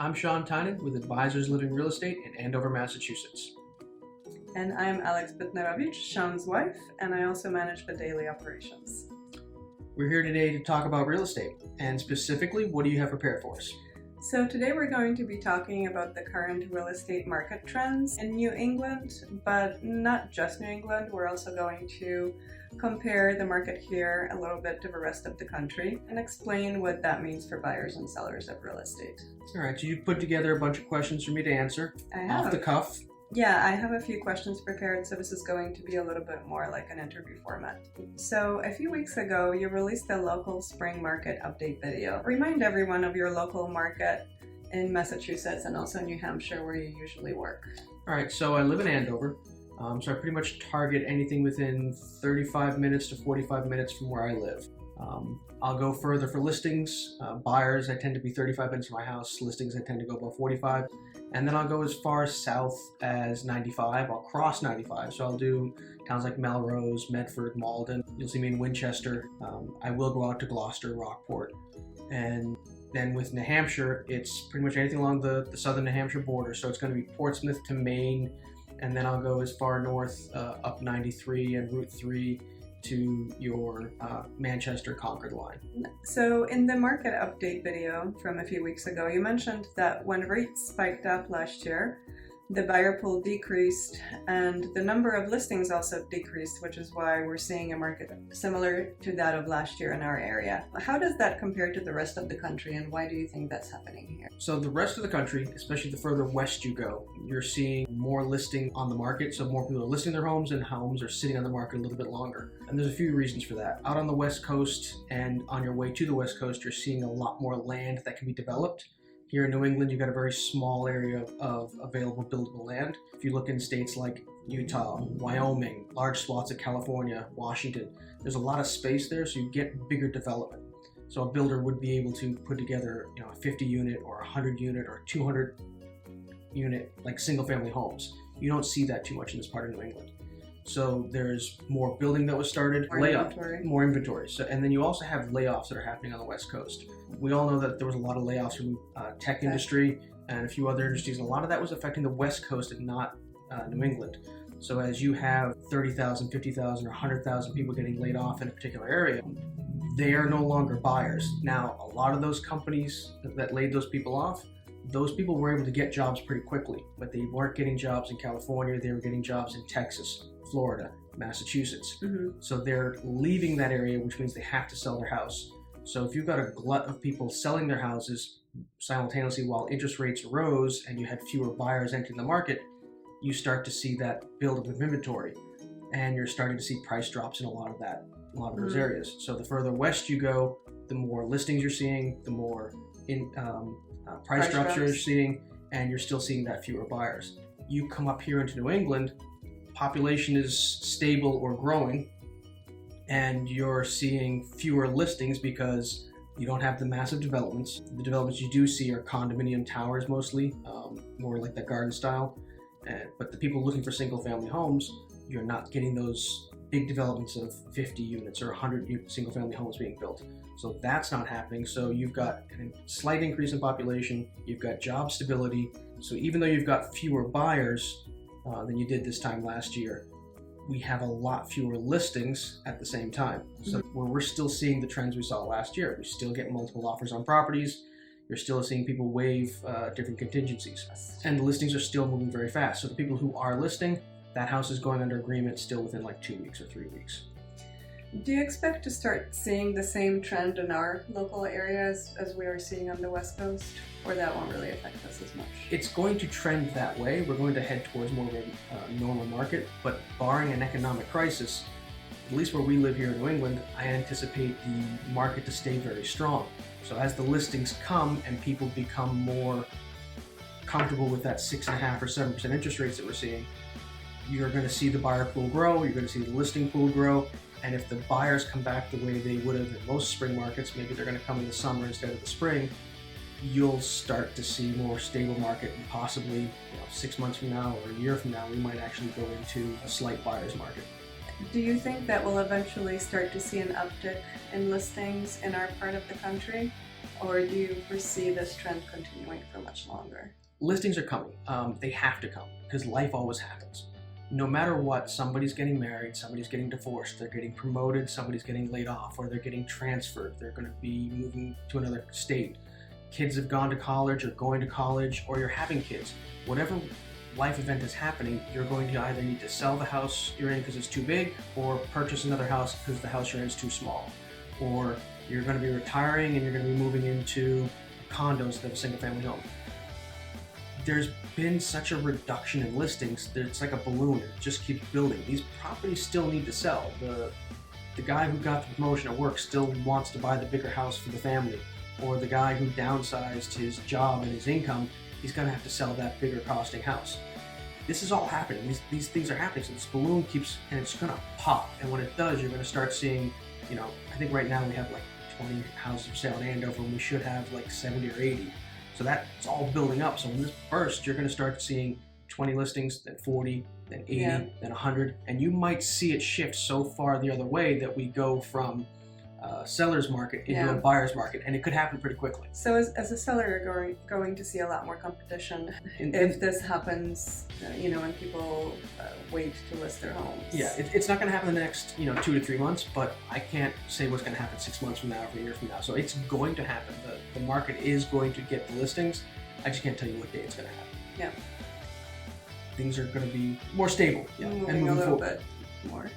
I'm Sean Tynan with Advisors Living Real Estate in Andover, Massachusetts. And I'm Alex Bitnerovich, Sean's wife, and I also manage the daily operations. We're here today to talk about real estate, and specifically, what do you have prepared for us? So today we're going to be talking about the current real estate market trends in New England, but not just New England. We're also going to compare the market here a little bit to the rest of the country and explain what that means for buyers and sellers of real estate. All right, so you put together a bunch of questions for me to answer I have. off the cuff. Yeah, I have a few questions prepared, so this is going to be a little bit more like an interview format. So a few weeks ago, you released a local spring market update video. Remind everyone of your local market in Massachusetts and also New Hampshire where you usually work. All right, so I live in Andover, so I pretty much target anything within 35 minutes to 45 minutes from where I live. I'll go further for listings. Buyers, I tend to be 35 minutes from my house. Listings, I tend to go about 45. And then I'll go as far south as 95. I'll cross 95. So I'll do towns like Melrose, Medford, Malden. You'll see me in Winchester. I will go out to Gloucester, Rockport. And then with New Hampshire, it's pretty much anything along the southern New Hampshire border. So it's going to be Portsmouth to Maine. And then I'll go as far north up 93 and Route 3 to your Manchester Concord line. So in the market update video from a few weeks ago, you mentioned that when rates spiked up last year, the buyer pool decreased and the number of listings also decreased, which is why we're seeing a market similar to that of last year in our area. How does that compare to the rest of the country, and why do you think that's happening here? So the rest of the country, especially the further west you go, you're seeing more listing on the market. So more people are listing their homes, and homes are sitting on the market a little bit longer. And there's a few reasons for that. Out on the west coast and on your way to the west coast, you're seeing a lot more land that can be developed. Here in New England, you've got a very small area of available buildable land. If you look in states like Utah, Wyoming, large swaths of California, Washington, there's a lot of space there, so you get bigger development. So a builder would be able to put together, a 50 unit or a 100 unit or 200 unit, like single family homes. You don't see that too much in this part of New England. So there's more building that was started, more inventory. So, and then you also have layoffs that are happening on the West Coast. We all know that there was a lot of layoffs from tech industry and a few other industries, and a lot of that was affecting the West Coast and not New England. So as you have 30,000, 50,000, or 100,000 people getting laid off in a particular area, they are no longer buyers. Now, a lot of those companies that laid those people off, those people were able to get jobs pretty quickly, but they weren't getting jobs in California. They were getting jobs in Texas, Florida, Massachusetts. So they're leaving that area, which means they have to sell their house. So if you've got a glut of people selling their houses simultaneously while interest rates rose and you had fewer buyers entering the market, you start to see that buildup of inventory, and you're starting to see price drops in a lot of those areas. So the further west you go, the more listings you're seeing, the more price drops you're seeing, and you're still seeing that fewer buyers. You come up here into New England, population is stable or growing, and you're seeing fewer listings because you don't have the massive developments. The developments you do see are condominium towers mostly, more like that garden style. But the people looking for single family homes, you're not getting those big developments of 50 units or 100 single family homes being built. So that's not happening. So you've got a slight increase in population, you've got job stability. So even though you've got fewer buyers than you did this time last year, we have a lot fewer listings at the same time. So we're still seeing the trends we saw last year. We still get multiple offers on properties. You're still seeing people waive different contingencies. And the listings are still moving very fast. So the people who are listing, that house is going under agreement still within like 2 weeks or 3 weeks. Do you expect to start seeing the same trend in our local areas as we are seeing on the West Coast, or that won't really affect us as much? It's going to trend that way. We're going to head towards more of a normal market, but barring an economic crisis, at least where we live here in New England, I anticipate the market to stay very strong. So as the listings come and people become more comfortable with that 6.5% or 7% interest rates that we're seeing, you're going to see the buyer pool grow, you're going to see the listing pool grow, and if the buyers come back the way they would have in most spring markets, maybe they're going to come in the summer instead of the spring, you'll start to see more stable market, and possibly 6 months from now or a year from now, we might actually go into a slight buyer's market. Do you think that we'll eventually start to see an uptick in listings in our part of the country? Or do you foresee this trend continuing for much longer? Listings are coming. They have to come because life always happens. No matter what, somebody's getting married, somebody's getting divorced, they're getting promoted, somebody's getting laid off, or they're getting transferred, they're going to be moving to another state. Kids have gone to college or going to college, or you're having kids. Whatever life event is happening, you're going to either need to sell the house you're in because it's too big, or purchase another house because the house you're in is too small. Or you're going to be retiring and you're going to be moving into condos instead of a single family home. There's been such a reduction in listings that it's like a balloon. It just keeps building. These properties still need to sell. The guy who got the promotion at work still wants to buy the bigger house for the family. Or the guy who downsized his job and his income, he's going to have to sell that bigger costing house. This is all happening. These things are happening. So this balloon keeps, and it's going to pop. And when it does, you're going to start seeing, I think right now we have like 20 houses for sale in Andover, and we should have like 70 or 80. So that's all building up. So when this bursts, you're going to start seeing 20 listings, then 40, then 80, then 100. And you might see it shift so far the other way that we go from seller's market into a buyer's market, and it could happen pretty quickly. So as a seller, you're going to see a lot more competition if this happens, and people wait to list their homes. Yeah, it's not going to happen in the next 2 to 3 months, but I can't say what's going to happen 6 months from now or a year from now. So it's going to happen. The market is going to get the listings. I just can't tell you what day it's going to happen. Yeah. Things are going to be more stable. Moving a little bit more.